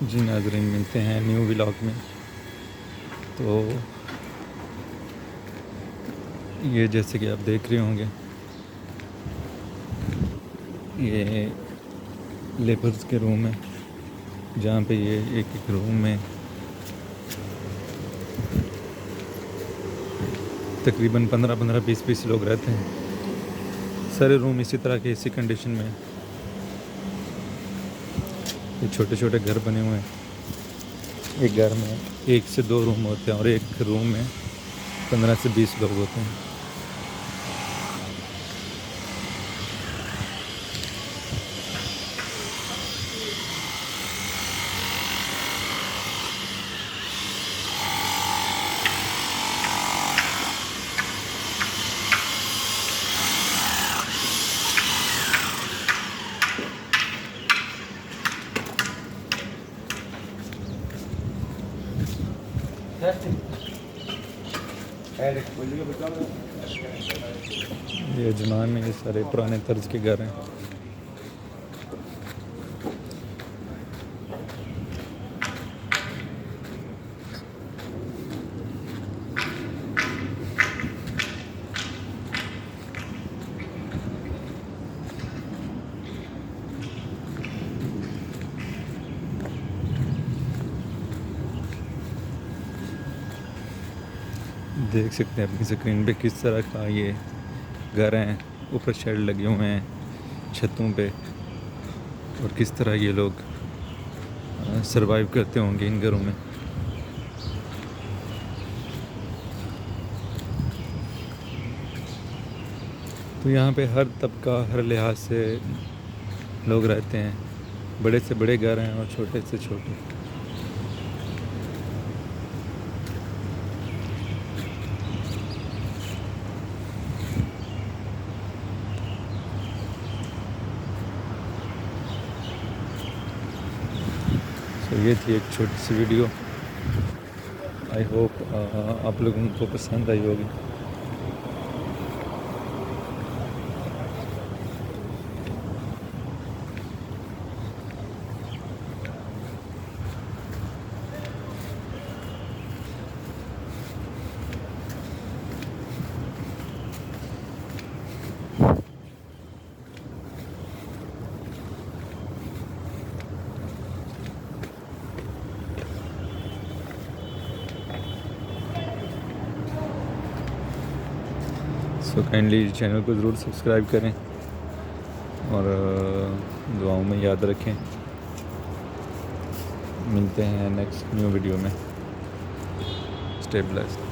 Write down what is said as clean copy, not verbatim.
जी नाज़रीन, मिलते हैं न्यू व्लॉग में। तो ये जैसे कि आप देख रहे होंगे, ये लेबर्स के रूम है, जहाँ पे ये एक एक रूम में तकरीबन 15-15, 20-20 लोग रहते हैं। सारे रूम इसी तरह के, इसी कंडीशन में। ये छोटे छोटे घर बने हुए हैं। एक घर में 1 से 2 रूम होते हैं और एक रूम में 15 से 20 लोग होते हैं। ये अजमान में ये सारे पुराने तर्ज के घर हैं। देख सकते हैं अपनी स्क्रीन पे किस तरह का ये घर हैं। ऊपर शेड लगे हुए हैं छतों पे, और किस तरह ये लोग सरवाइव करते होंगे इन घरों में। तो यहाँ पे हर तबका, हर लिहाज से लोग रहते हैं। बड़े से बड़े घर हैं और छोटे से छोटे। तो ये थी एक छोटी सी वीडियो। आई होप आप लोगों को पसंद आई होगी। सो काइंडली चैनल को ज़रूर सब्सक्राइब करें और दुआओं में याद रखें। मिलते हैं नेक्स्ट न्यू वीडियो में। Stay blessed.